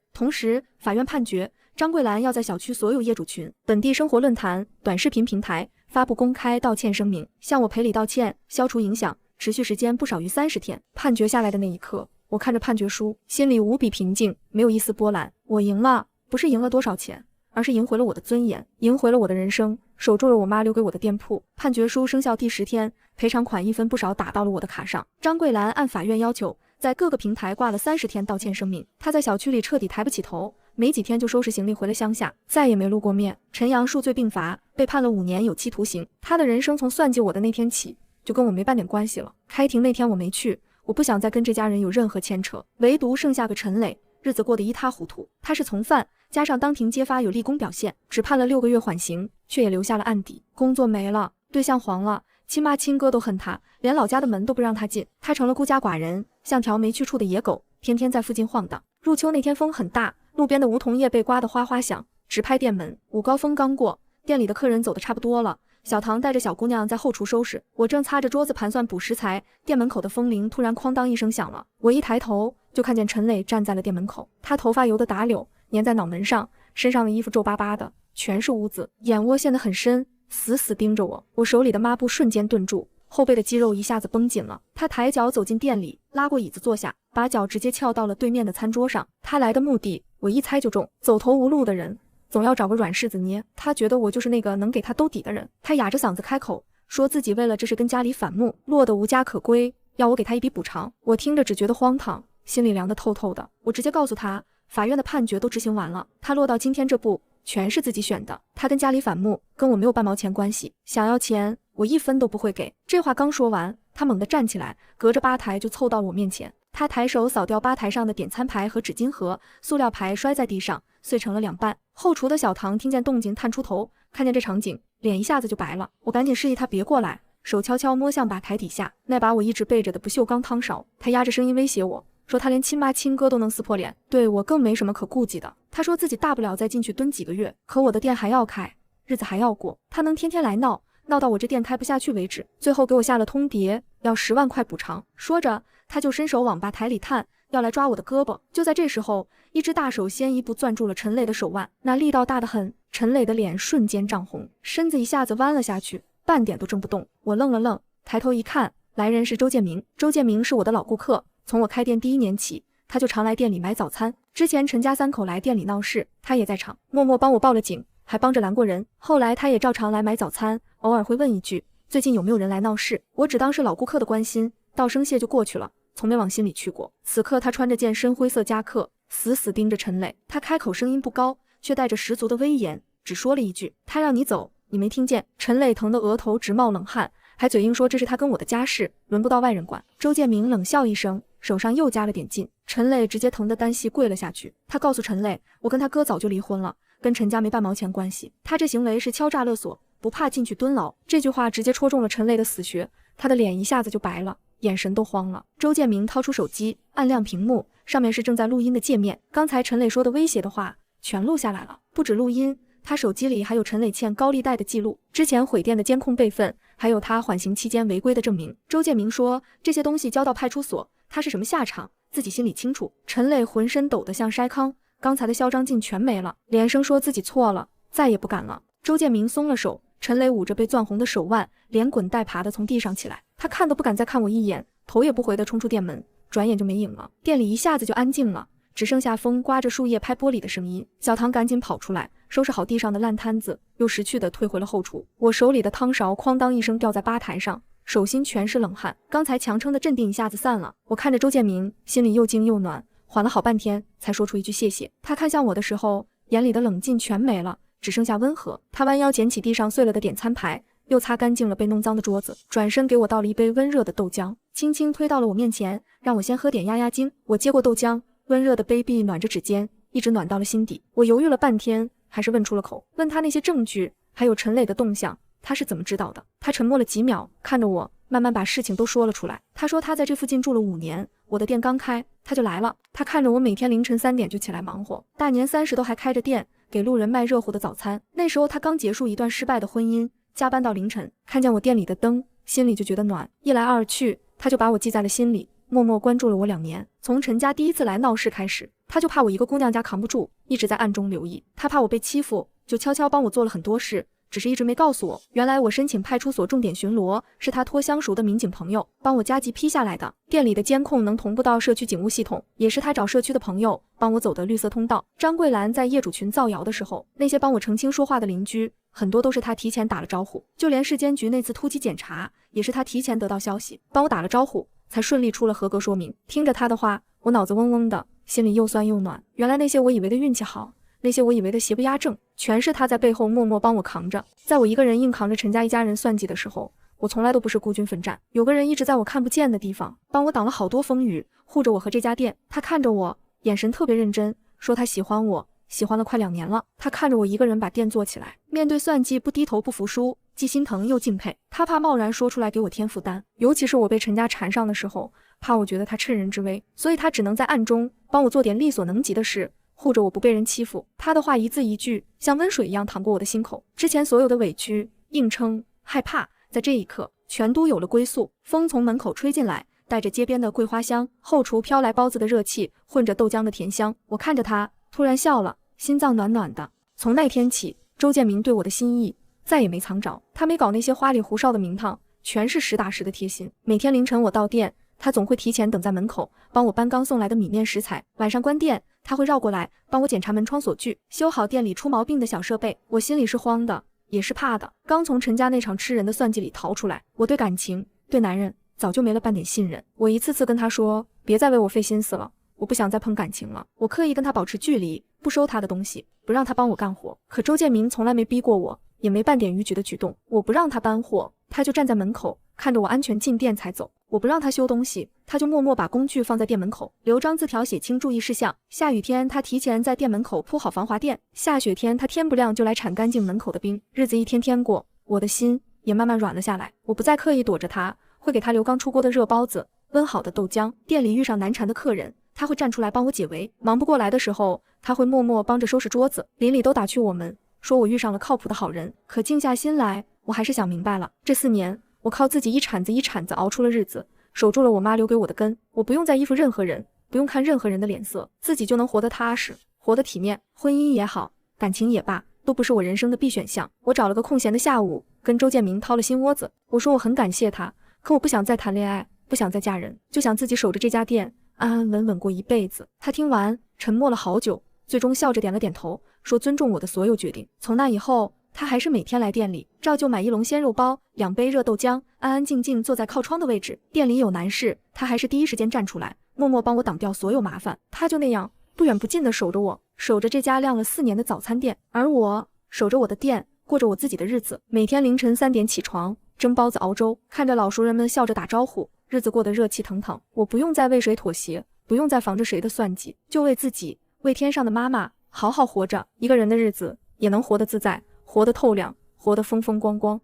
Speaker 4: 同时，法院判决张桂兰要在小区所有业主群、本地生活论坛、短视频平台发布公开道歉声明，向我赔礼道歉，消除影响，持续时间不少于30天。判决下来的那一刻，我看着判决书，心里无比平静，没有一丝波澜。我赢了，不是赢了多少钱，而是赢回了我的尊严，赢回了我的人生，守住了我妈留给我的店铺。判决书生效第10天，赔偿款一分不少打到了我的卡上。张桂兰按法院要求，在各个平台挂了30天道歉声明。她在小区里彻底抬不起头，没几天就收拾行李回了乡下，再也没露过面。陈阳数罪并罚，被判了5年有期徒刑。他的人生从算计我的那天起，就跟我没半点关系了。开庭那天我没去，我不想再跟这家人有任何牵扯。唯独剩下个陈磊，日子过得一塌糊涂。他是从犯，加上当庭揭发有立功表现，只判了6个月缓刑，却也留下了案底。工作没了，对象黄了，亲妈亲哥都恨他，连老家的门都不让他进。他成了孤家寡人，像条没去处的野狗，天天在附近晃荡。入秋那天风很大，路边的梧桐叶被刮得哗哗响，直拍店门。午高峰刚过，店里的客人走得差不多了，小唐带着小姑娘在后厨收拾，我正擦着桌子盘算补食材，店门口的风铃突然哐当一声响了。我一抬头就看见陈磊站在了店门口，他头发油得打绺，粘在脑门上，身上的衣服皱巴巴的，全是污渍，眼窝陷得很深，死死盯着我。我手里的抹布瞬间顿住，后背的肌肉一下子绷紧了。他抬脚走进店里，拉过椅子坐下，把脚直接翘到了对面的餐桌上。他来的目的我一猜就中，走投无路的人总要找个软柿子捏，他觉得我就是那个能给他兜底的人。他哑着嗓子开口，说自己为了这事跟家里反目，落得无家可归，要我给他一笔补偿。我听着只觉得荒唐，心里凉得透透的。我直接告诉他，法院的判决都执行完了，他落到今天这步全是自己选的，他跟家里反目，跟我没有半毛钱关系，想要钱我1分都不会给。这话刚说完，他猛地站起来，隔着吧台就凑到我面前。他抬手扫掉吧台上的点餐牌和纸巾盒，塑料牌摔在地上，碎成了2半。后厨的小唐听见动静探出头，看见这场景，脸一下子就白了。我赶紧示意他别过来，手悄悄摸向吧台底下那把我一直备着的不锈钢汤勺。他压着声音威胁我说，他连亲妈亲哥都能撕破脸，对我更没什么可顾忌的。他说自己大不了再进去蹲几个月，可我的店还要开，日子还要过，他能天天来闹到我这店开不下去为止。最后给我下了通牒，要10万块补偿。说着他就伸手往吧台里探，要来抓我的胳膊。就在这时候，一只大手先一步攥住了陈磊的手腕，那力道大得很。陈磊的脸瞬间涨红，身子一下子弯了下去，半点都正不动。我愣了愣，抬头一看，来人是周建明。周建明是我的老顾客，从我开店第1年起，他就常来店里买早餐。之前陈家3口来店里闹事，他也在场，默默帮我报了警，还帮着拦过人。后来他也照常来买早餐，偶尔会问一句最近有没有人来闹事。我只当是老顾客的关心，道声谢就过去了，从没往心里去过。此刻他穿着件深灰色夹克，死死盯着陈磊。他开口声音不高，却带着十足的威严，只说了一句，他让你走，你没听见？陈磊疼得额头直冒冷汗，还嘴硬说这是他跟我的家事，轮不到外人管。周建明冷笑一声，手上又加了点劲。陈磊直接疼得单膝跪了下去。他告诉陈磊，我跟他哥早就离婚了，跟陈家没半毛钱关系，他这行为是敲诈勒索，不怕进去蹲牢。这句话直接戳中了陈磊的死穴，他的脸一下子就白了，眼神都慌了。周建明掏出手机，按亮屏幕，上面是正在录音的界面。刚才陈磊说的威胁的话全录下来了，不止录音，他手机里还有陈磊欠高利贷的记录，之前毁店的监控备份，还有他缓刑期间违规的证明。周建明说这些东西交到派出所，他是什么下场自己心里清楚。陈磊浑身抖得像筛糠，刚才的嚣张劲全没了，连声说自己错了，再也不敢了。周建明松了手，陈磊捂着被攥红的手腕，连滚带爬的从地上起来，他看都不敢再看我一眼，头也不回的冲出店门，转眼就没影了。店里一下子就安静了，只剩下风刮着树叶拍玻璃的声音。小唐赶紧跑出来，收拾好地上的烂摊子，又识趣的退回了后厨。我手里的汤勺哐当一声掉在吧台上，手心全是冷汗，刚才强撑的镇定一下子散了。我看着周建明，心里又惊又暖，缓了好半天才说出一句谢谢。他看向我的时候，眼里的冷劲全没了，只剩下温和。他弯腰捡起地上碎了的点餐牌，又擦干净了被弄脏的桌子，转身给我倒了一杯温热的豆浆，轻轻推到了我面前，让我先喝点压压惊。我接过豆浆，温热的杯壁暖着指尖，一直暖到了心底。我犹豫了半天，还是问出了口，问他那些证据还有陈磊的动向他是怎么知道的？他沉默了几秒，看着我，慢慢把事情都说了出来。他说他在这附近住了5年，我的店刚开，他就来了。他看着我每天凌晨3点就起来忙活，大年30都还开着店，给路人卖热乎的早餐。那时候他刚结束一段失败的婚姻，加班到凌晨，看见我店里的灯，心里就觉得暖。一来二去，他就把我记在了心里，默默关注了我2年。从陈家第一次来闹事开始，他就怕我一个姑娘家扛不住，一直在暗中留意。他怕我被欺负，就悄悄帮我做了很多事，只是一直没告诉我。原来我申请派出所重点巡逻，是他托相熟的民警朋友帮我加急批下来的。店里的监控能同步到社区警务系统，也是他找社区的朋友帮我走的绿色通道。张桂兰在业主群造谣的时候，那些帮我澄清说话的邻居，很多都是他提前打了招呼。就连市监局那次突击检查，也是他提前得到消息，帮我打了招呼，才顺利出了合格说明。听着他的话，我脑子嗡嗡的，心里又酸又暖。原来那些我以为的运气好，那些我以为的邪不压正，全是他在背后默默帮我扛着。在我一个人硬扛着陈家一家人算计的时候，我从来都不是孤军奋战，有个人一直在我看不见的地方帮我挡了好多风雨，护着我和这家店。他看着我，眼神特别认真，说他喜欢我，喜欢了快2年了。他看着我一个人把店做起来，面对算计不低头不服输，既心疼又敬佩。他怕贸然说出来给我添负担，尤其是我被陈家缠上的时候，怕我觉得他趁人之危，所以他只能在暗中帮我做点力所能及的事，护着我不被人欺负。他的话一字一句像温水一样淌过我的心口，之前所有的委屈、硬撑、害怕，在这一刻全都有了归宿。风从门口吹进来，带着街边的桂花香，后厨飘来包子的热气，混着豆浆的甜香。我看着他，突然笑了，心脏暖暖的。从那天起，周建明对我的心意再也没藏着，他没搞那些花里胡哨的名堂，全是实打实的贴心。每天凌晨我到店，他总会提前等在门口，帮我搬刚送来的米面食材。晚上关店，他会绕过来帮我检查门窗锁具，修好店里出毛病的小设备。我心里是慌的，也是怕的。刚从陈家那场吃人的算计里逃出来，我对感情，对男人早就没了半点信任。我一次次跟他说，别再为我费心思了，我不想再碰感情了。我刻意跟他保持距离，不收他的东西，不让他帮我干活。可周建明从来没逼过我，也没半点逾矩的举动。我不让他搬货，他就站在门口看着我安全进店才走。我不让他修东西，他就默默把工具放在店门口，留张字条写清注意事项。下雨天他提前在店门口铺好防滑垫，下雪天他天不亮就来铲干净门口的冰。日子一天天过，我的心也慢慢软了下来。我不再刻意躲着他，会给他留刚出锅的热包子，温好的豆浆。店里遇上难缠的客人，他会站出来帮我解围。忙不过来的时候，他会默默帮着收拾桌子。邻里都打趣我们，说我遇上了靠谱的好人。可静下心来，我还是想明白了，这4年我靠自己一铲子一铲子熬出了日子，守住了我妈留给我的根。我不用再依附任何人，不用看任何人的脸色，自己就能活得踏实，活得体面。婚姻也好，感情也罢，都不是我人生的必选项。我找了个空闲的下午，跟周建明掏了心窝子。我说我很感谢他，可我不想再谈恋爱，不想再嫁人，就想自己守着这家店，安安稳稳过一辈子。他听完沉默了好久，最终笑着点了点头，说尊重我的所有决定。从那以后，他还是每天来店里，照旧买1笼鲜肉包，2杯热豆浆，安安静静坐在靠窗的位置。店里有难事，他还是第一时间站出来，默默帮我挡掉所有麻烦。他就那样不远不近的守着我，守着这家亮了4年的早餐店，而我守着我的店，过着我自己的日子。每天凌晨3点起床，蒸包子熬粥，看着老熟人们笑着打招呼，日子过得热气腾腾。我不用再为谁妥协，不用再防着谁的算计，就为自己，为天上的妈妈好好活着。一个人的日子也能活得自在，活得透亮，活得风风光光。